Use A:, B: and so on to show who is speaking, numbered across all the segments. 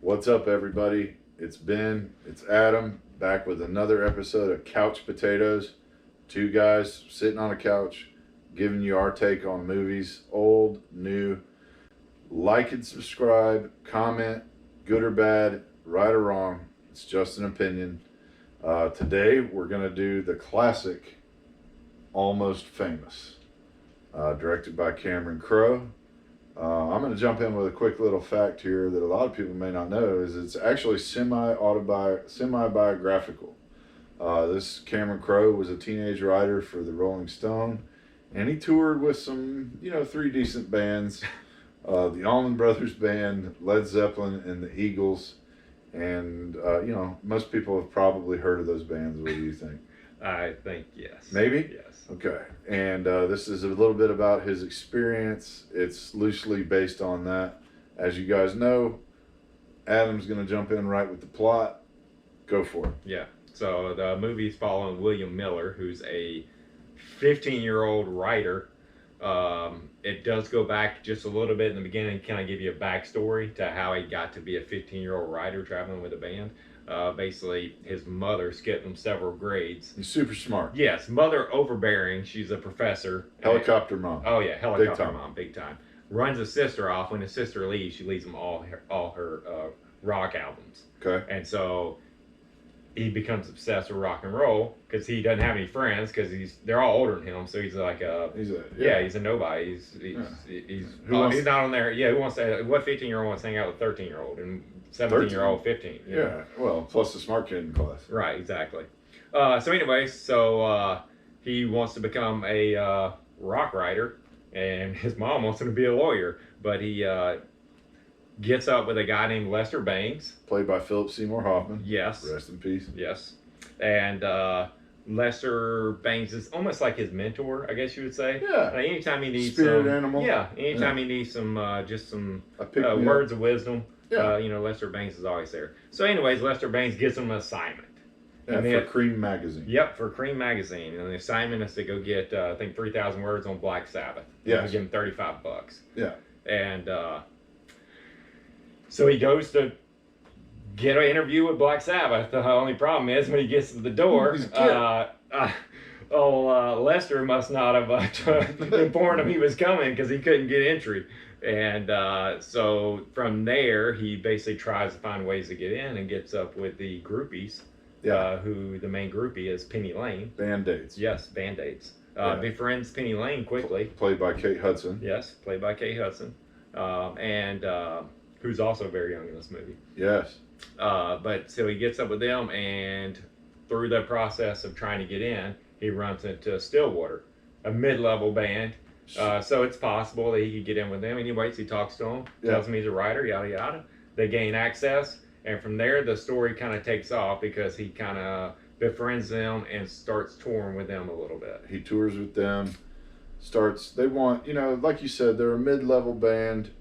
A: What's up, everybody? It's Ben, it's Adam, back with another episode of Couch Potatoes. Two guys sitting on a couch, giving you our take on movies, old, new. Like and subscribe, comment, good or bad, right or wrong. It's just an opinion. Today, we're going to do the classic Almost Famous, directed by Crowe. I'm going to jump in with a quick little fact here that a lot of people may not know is it's actually semi-biographical. This Cameron Crowe was a teenage writer for the Rolling Stone, and he toured with some, three decent bands, the Allman Brothers Band, Led Zeppelin, and the Eagles. And, most people have probably heard of those bands. What do you think?
B: I think yes.
A: Maybe?
B: Yes.
A: Okay. And this is a little bit about his experience. It's loosely based on that. As you guys know, Adam's going to jump in right with the plot. Go for it.
B: Yeah. So the movie's following William Miller, who's a 15-year-old writer. It does go back just a little bit in the beginning, kind of give you a backstory to how he got to be a 15-year-old writer traveling with a band. Basically, his mother skipped him several grades.
A: He's super smart.
B: Yes, mother overbearing. She's a professor.
A: Helicopter mom.
B: Oh yeah, helicopter mom, big time. Runs his sister off. When his sister leaves, she leaves him all her rock albums.
A: Okay.
B: And so he becomes obsessed with rock and roll because he doesn't have any friends because they're all older than him. So he's like he's a nobody. He's not on there. Yeah, who wants to? What 15-year-old wants to hang out with 13-year-old and 17-year-old 15?
A: Yeah. Know? Well, plus the smart kid in class.
B: Right. Exactly. He wants to become a rock writer, and his mom wants him to be a lawyer, but he gets up with a guy named Lester Bangs.
A: Played by Philip Seymour Hoffman.
B: Yes.
A: Rest in peace.
B: Yes. And Lester Bangs is almost like his mentor, I guess you would say.
A: Yeah.
B: Anytime he needs
A: spirit animal.
B: Yeah. Anytime he needs some words of wisdom.
A: Yeah.
B: Lester Bangs is always there. So anyways, Lester Bangs gives him an assignment.
A: Yeah, for Cream Magazine.
B: Yep, for Cream Magazine. And the assignment is to go get, 3,000 words on Black Sabbath.
A: Yeah.
B: Give him $35.
A: Yeah.
B: And so he goes to get an interview with Black Sabbath. The only problem is when he gets to the door, Lester must not have informed him he was coming because he couldn't get entry. And so from there, he basically tries to find ways to get in and gets up with the groupies.
A: Yeah.
B: Who the main groupie is Penny Lane.
A: Band-Aids.
B: Yes, Band-Aids. Befriends Penny Lane quickly.
A: Played by Kate Hudson.
B: Yes, played by Kate Hudson. And who's also very young in this movie.
A: Yes.
B: But so he gets up with them, and through the process of trying to get in, he runs into Stillwater, a mid-level band. So it's possible that he could get in with them. Anyways, he talks to them, tells him he's a writer, yada, yada. They gain access. And from there, the story kind of takes off because he kind of befriends them and starts touring with them a little bit.
A: He tours with them. They want, like you said, they're a mid-level band.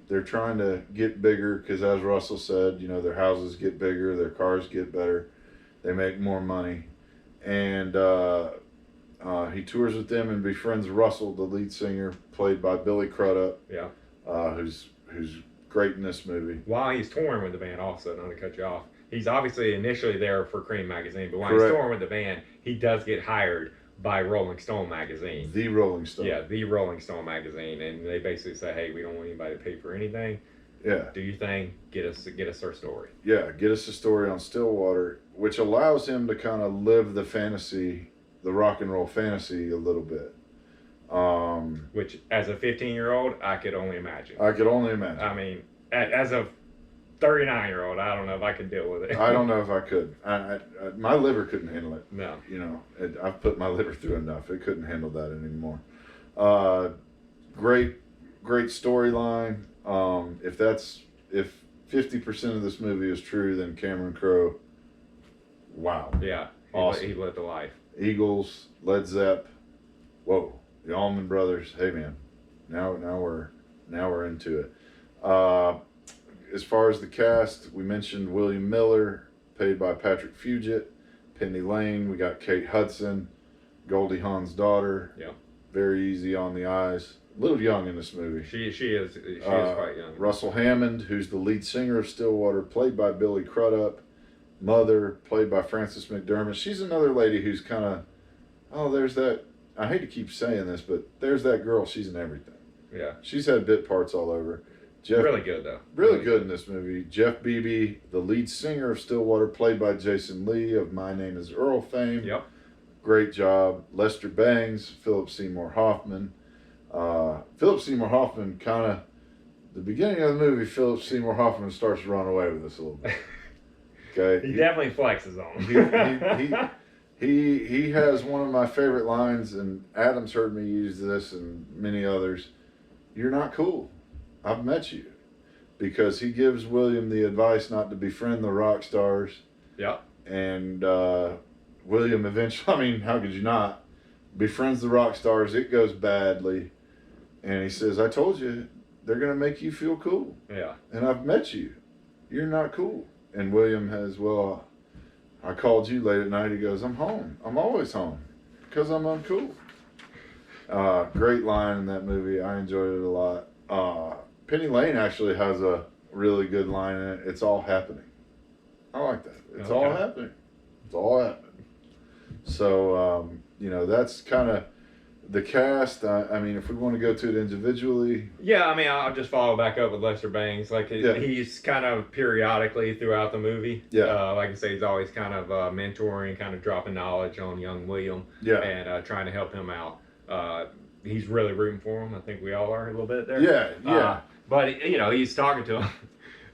A: They're trying to get bigger because, as Russell said, their houses get bigger, their cars get better, they make more money. And he tours with them and befriends Russell, the lead singer, played by Billy Crudup.
B: Yeah.
A: Who's great in this movie.
B: While he's touring with the band, also, not to cut you off, he's obviously initially there for Cream Magazine, but while he's touring with the band, he does get hired by Rolling Stone Magazine.
A: The Rolling Stone.
B: Yeah, the Rolling Stone Magazine, and they basically say, "Hey, we don't want anybody to pay for anything.
A: Yeah.
B: Do your thing. Get us our story."
A: Yeah, get us a story on Stillwater, which allows him to kind of live the rock and roll fantasy a little bit.
B: Which, as a 15-year-old, I could only imagine.
A: I
B: mean, as a 39-year-old, I don't know if I could deal with it.
A: I don't know if I could. My liver couldn't handle it.
B: No.
A: I've put my liver through enough. It couldn't handle that anymore. Great storyline. If 50% of this movie is true, then Cameron Crowe, wow.
B: Yeah.
A: Awesome.
B: He lived a life.
A: Eagles, Led Zepp, whoa, the Allman Brothers. Hey man, now we're into it. As far as the cast, we mentioned William Miller, played by Patrick Fugit. Penny Lane, we got Kate Hudson, Goldie Hawn's daughter.
B: Yeah.
A: very easy on the eyes. A little young in this movie.
B: She is quite young.
A: Russell Hammond, who's the lead singer of Stillwater, played by Billy Crudup. Mother, played by Frances McDermott. She's another lady who's kind of, oh, there's that, I hate to keep saying this, but there's that girl. She's in everything.
B: Yeah.
A: She's had bit parts all over.
B: Really good, though.
A: Really good in this movie. Jeff Beebe, the lead singer of Stillwater, played by Jason Lee of My Name is Earl fame.
B: Yep.
A: Great job. Lester Bangs, Philip Seymour Hoffman. Philip Seymour Hoffman kind of, the beginning of the movie, Philip Seymour Hoffman starts to run away with us a little bit. Okay.
B: He definitely flexes on him.
A: He has one of my favorite lines, and Adam's heard me use this and many others. You're not cool. I've met you. Because he gives William the advice not to befriend the rock stars.
B: Yep.
A: And William eventually, I mean, how could you not? Befriends the rock stars. It goes badly. And he says, I told you, they're going to make you feel cool.
B: Yeah.
A: And I've met you. You're not cool. And William has, well, I called you late at night. He goes, I'm home. I'm always home because I'm uncool. Great line in that movie. I enjoyed it a lot. Penny Lane actually has a really good line in it. It's all happening. I like that. It's all happening. It's all happening. So, that's kind of the cast. I mean, if we want to go to it individually.
B: Yeah, I mean, I'll just follow back up with Lester Bangs. Like, he's kind of periodically throughout the movie.
A: Yeah.
B: Like I say, he's always kind of mentoring, kind of dropping knowledge on young William.
A: Yeah.
B: And trying to help him out. He's really rooting for him. I think we all are a little bit there.
A: Yeah.
B: But, he's talking to him.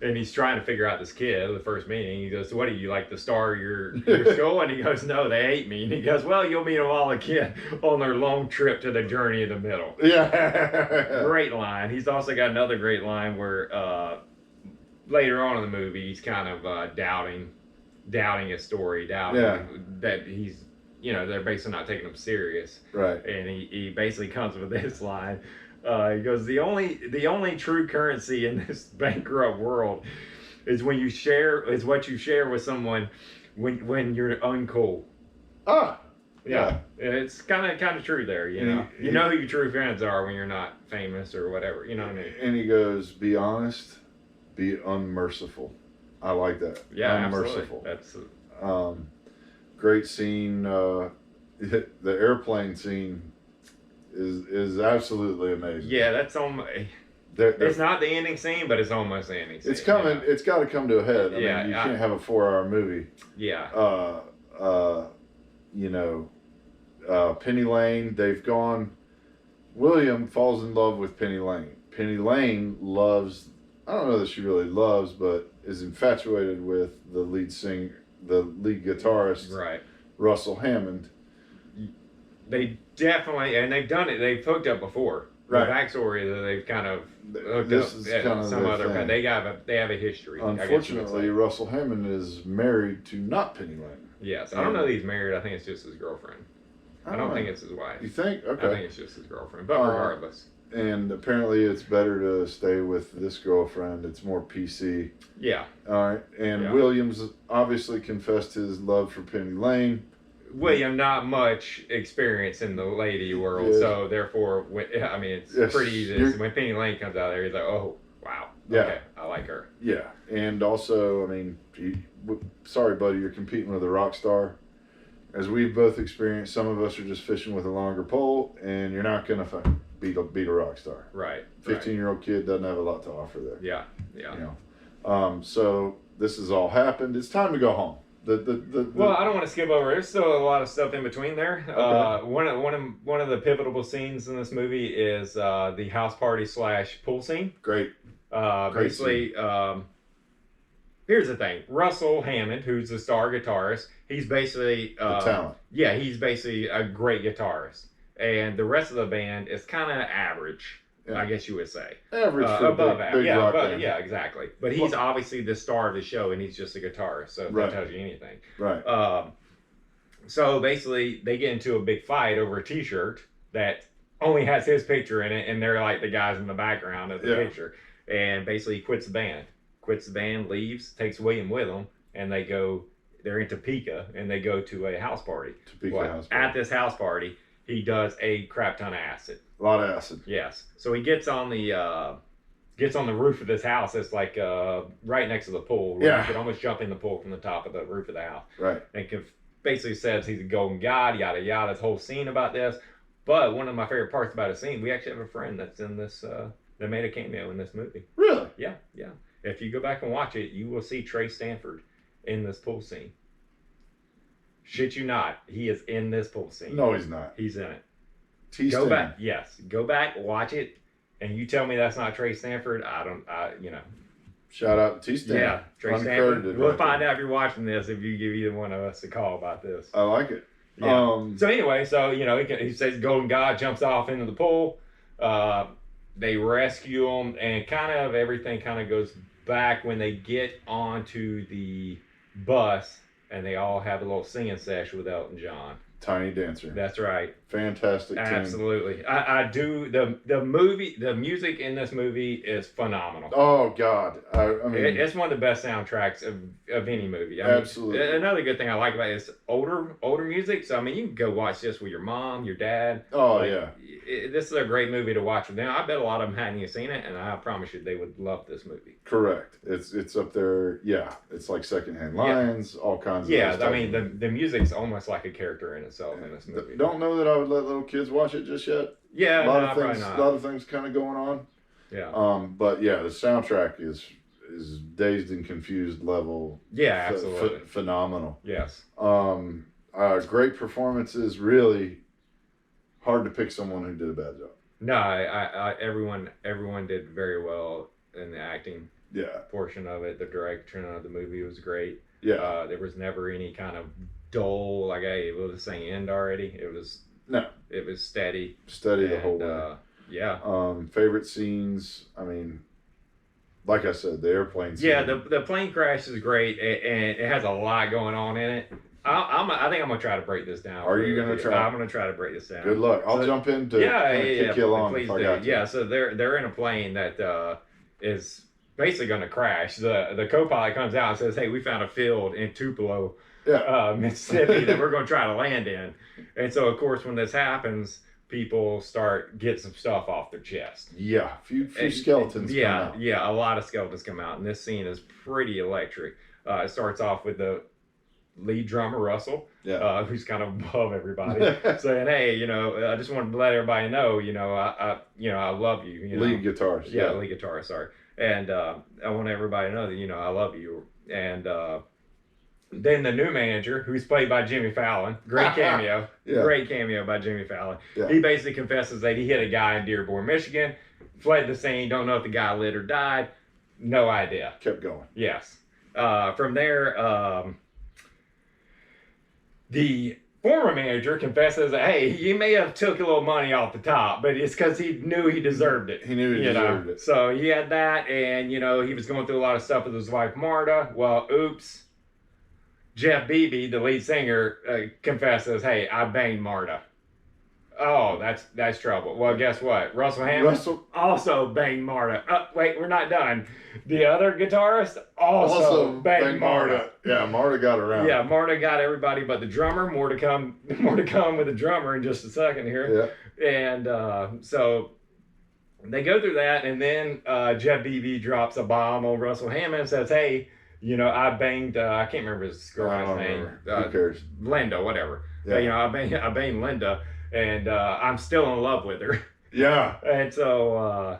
B: And he's trying to figure out this kid at the first meeting. He goes, so what are you, like the star of your school? And he goes, no, they hate me. And he goes, well, you'll meet them all again on their long trip to the journey in the middle.
A: Yeah.
B: Great line. He's also got another great line where later on in the movie, he's kind of doubting his story, that he's, they're basically not taking him serious.
A: Right.
B: And he basically comes with this line. He goes, the only true currency in this bankrupt world is what you share with someone when you're uncool. Yeah. It's kind of true there, you know who your true friends are when you're not famous or whatever, you know what I mean?
A: And he goes, be honest, be unmerciful. I like that.
B: Yeah,
A: unmerciful.
B: Absolutely.
A: That's great scene. The airplane scene is absolutely amazing.
B: Yeah, that's almost. It's not the ending scene, but it's almost the ending scene.
A: It's coming. Yeah. It's got to come to a head. I mean, you can't have a 4-hour movie.
B: Yeah.
A: Penny Lane. They've gone. William falls in love with Penny Lane. Penny Lane loves. I don't know that she really loves, but is infatuated with the lead singer, the lead guitarist,
B: right?
A: Russell Hammond.
B: They definitely, and they've done it. They've hooked up before.
A: Right.
B: The backstory that they've kind of hooked
A: this
B: up.
A: Is kind of some other
B: thing. They have a history.
A: Unfortunately, Russell Hammond is married to not Penny Lane.
B: Yes, I don't know that he's married. I think it's just his girlfriend. I don't think it's his wife.
A: You think? Okay.
B: I think it's just his girlfriend. But regardless.
A: And apparently, it's better to stay with this girlfriend. It's more PC.
B: Yeah.
A: All right. And Williams obviously confessed his love for Penny Lane.
B: William, not much experience in the lady world, so therefore, it's pretty easy. When Penny Lane comes out there, he's like, oh, wow, okay, I like her.
A: Yeah, and also, sorry, buddy, you're competing with a rock star. As we've both experienced, some of us are just fishing with a longer pole, and you're not going to beat a rock star.
B: Right.
A: 15-year-old kid doesn't have a lot to offer there.
B: Yeah.
A: So this has all happened. It's time to go home.
B: Well, I don't want to skip over. There's still a lot of stuff in between there. Okay. One of the pivotal scenes in this movie is the house party / pool scene.
A: Great.
B: Basically, here's the thing: Russell Hammond, who's the star guitarist, he's basically
A: the talent.
B: Yeah, he's basically a great guitarist, and the rest of the band is kind of average. Yeah. I guess you would say
A: average for
B: above average.
A: Rock band.
B: Yeah, exactly. But he's obviously the star of the show, and he's just a guitarist, so if that tells you anything.
A: Right.
B: So basically, they get into a big fight over a T-shirt that only has his picture in it, and they're like the guys in the background of the picture. And basically, he quits the band, leaves, takes William with him, and they're in Topeka, and they go to a house party.
A: House party.
B: At this house party, he does a crap ton of acid.
A: A lot of acid.
B: Yes. So he gets on the roof of this house that's like right next to the pool. Where
A: Yeah.
B: You could almost jump in the pool from the top of the roof of the house.
A: Right.
B: And basically says he's a golden god, yada yada. This whole scene about this. But one of my favorite parts about the scene, we actually have a friend that's in this that made a cameo in this movie.
A: Really?
B: Yeah, yeah. If you go back and watch it, you will see Trey Stanford in this pool scene. Shit you not, he is in this pool scene.
A: No, he's not.
B: He's in it.
A: Go
B: back, yes. Go back, watch it, and you tell me that's not Trey Stanford.
A: Shout out to T-Stan.
B: Yeah, Trey Stanford. We'll find out if you're watching this if you give either one of us a call about this.
A: I like it.
B: Yeah. So anyway, he says Golden God jumps off into the pool. They rescue him, and kind of everything kind of goes back when they get onto the bus, and they all have a little singing session with Elton John.
A: Tiny Dancer.
B: That's right.
A: Fantastic.
B: Absolutely. I do the music in this movie is phenomenal.
A: Oh God. I mean,
B: it's one of the best soundtracks of any movie.
A: Absolutely.
B: Another good thing I like about it is older music. So I mean, you can go watch this with your mom, your dad.
A: Oh yeah.
B: This is a great movie to watch with them. I bet a lot of them hadn't even seen it, and I promise you they would love this movie.
A: Correct. It's up there. Yeah. It's like secondhand lines, all kinds of.
B: Yeah. I mean, the music's almost like a character in itself in this movie.
A: Don't know that I would let little kids watch it just yet.
B: Yeah.
A: A lot of
B: probably
A: things.
B: not.
A: A lot of things kind of going on.
B: Yeah.
A: But yeah, the soundtrack is Dazed and Confused level.
B: Yeah, absolutely.
A: Phenomenal.
B: Yes.
A: Great performances. Really hard to pick someone who did a bad job.
B: No, I everyone did very well in the acting portion of it. The direction of the movie was great.
A: Yeah.
B: There was never any kind of dull, like, hey, will this thing end already? It was steady.
A: Steady the whole way.
B: Yeah.
A: Favorite scenes, I mean, like I said, the airplane scene.
B: Yeah, the plane crash is great, and it has a lot going on in it. I think I'm gonna try to break this down.
A: Are you gonna try?
B: I'm gonna try to break this down.
A: Good luck. I'll jump in to kick you along if I got to.
B: Yeah, so they're in a plane that is basically gonna crash. The co-pilot comes out and says, "Hey, we found a field in Tupelo, Mississippi that we're gonna try to land in." And so, of course, when this happens, people get some stuff off their chest.
A: Yeah, few skeletons.
B: Yeah, a lot of skeletons come out, and this scene is pretty electric. It starts off with the lead drummer Russell, who's kind of above everybody, saying, "Hey, I just wanted to let everybody know, I love you."
A: Lead guitarist.
B: Yeah, lead guitarist. Sorry, and I want everybody to know that I love you. And then the new manager, who's played by Jimmy Fallon, great cameo, great cameo by Jimmy Fallon. Yeah. He basically confesses that he hit a guy in Dearborn, Michigan, fled the scene, don't know if the guy lived or died, no idea.
A: Kept going.
B: Yes. From there, the former manager confesses that, hey, you may have took a little money off the top, but it's because he knew he deserved it.
A: He knew he deserved it.
B: So he had that, and, he was going through a lot of stuff with his wife, Marta. Well, oops. Jeff Beebe, the lead singer, confesses, hey, I banged Marta. Oh, that's trouble. Well, guess what? Russell Hammond also banged Marta. Wait, we're not done. The other guitarist also banged Marta.
A: Yeah, Marta got around.
B: Yeah, Marta got everybody but the drummer. More to come with the drummer in just a second here. Yeah. And so they go through that, and then Jeff Beebe drops a bomb on Russell Hammond and says, hey, I banged, I can't remember his girl's name.
A: Who cares?
B: Linda, whatever. Yeah. I banged Linda, and I'm still in love with her.
A: Yeah.
B: And so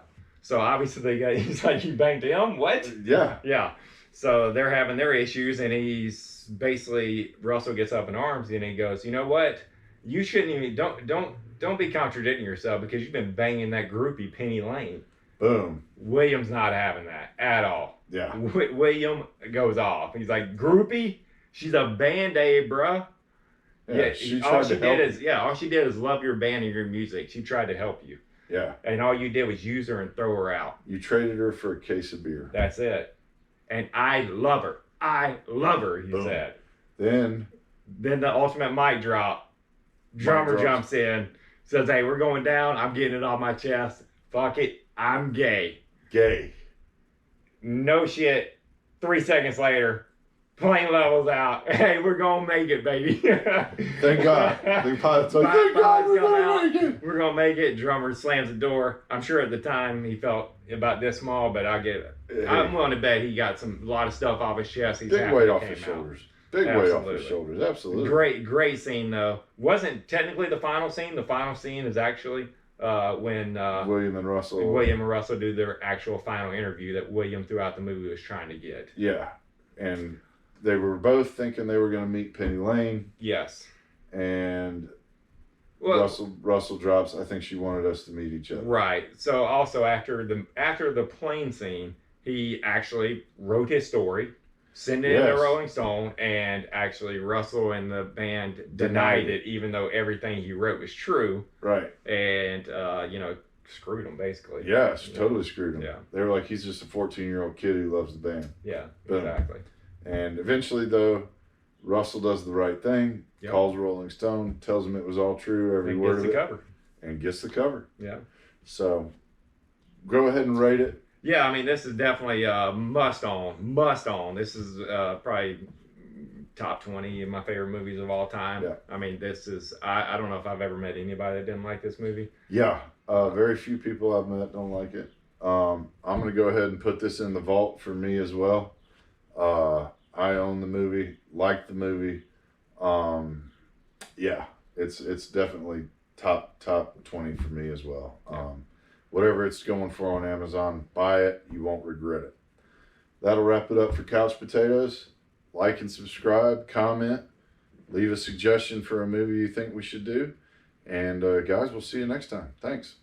B: obviously he's like, you banged him? What?
A: Yeah.
B: Yeah. So they're having their issues, and he's basically, Russell gets up in arms, and he goes, you know what? You shouldn't even, don't be contradicting yourself, because you've been banging that groupie Penny Lane.
A: Boom.
B: William's not having that at all.
A: Yeah.
B: William goes off. He's like, groupie? She's a Band-Aid, bruh.
A: Yeah,
B: all she did is love your band and your music. She tried to help you.
A: Yeah.
B: And all you did was use her and throw her out.
A: You traded her for a case of beer.
B: That's it. And I love her. I love her, he said.
A: Then
B: the ultimate mic drop. Drummer jumps in, says, hey, we're going down. I'm getting it off my chest. Fuck it. I'm gay.
A: Gay.
B: No shit. 3 seconds later, plane levels out. Hey, we're gonna make it, baby.
A: Thank God. The pilot's like, thank God we're gonna make it.
B: We're gonna make it. Drummer slams the door. I'm sure at the time he felt about this small, but I'm willing to bet he got a lot of stuff off his chest. He's
A: big weight off his shoulders. Big weight off his shoulders. Absolutely.
B: Great scene though. Wasn't technically the final scene. The final scene is actually when
A: William and Russell
B: do their actual final interview that William throughout the movie was trying to get.
A: Yeah, and they were both thinking they were going to meet Penny Lane.
B: Yes.
A: And Russell drops, I think she wanted us to meet each other.
B: Right. So also after the plane scene, he actually wrote his story, sent it in the Rolling Stone, and actually Russell and the band denied it, even though everything he wrote was true.
A: Right.
B: And screwed him basically.
A: Yes, totally screwed him.
B: Yeah.
A: They were like, he's just a 14-year-old kid who loves the band.
B: Yeah,
A: Boom.
B: exactly.
A: And eventually, though, Russell does the right thing, calls Rolling Stone, tells him it was all true, every word of it. And gets the cover.
B: Yeah.
A: So, go ahead and rate it.
B: Yeah, I mean, this is definitely must on. This is probably top 20 of my favorite movies of all time.
A: Yeah.
B: I mean, this is, I don't know if I've ever met anybody that didn't like this movie.
A: Yeah, very few people I've met don't like it. I'm going to go ahead and put this in the vault for me as well. I own the movie, like the movie. Yeah, it's definitely top 20 for me as well. Whatever it's going for on Amazon, buy it. You won't regret it. That'll wrap it up for Couch Potatoes. Like and subscribe, comment, leave a suggestion for a movie you think we should do. And guys, we'll see you next time. Thanks.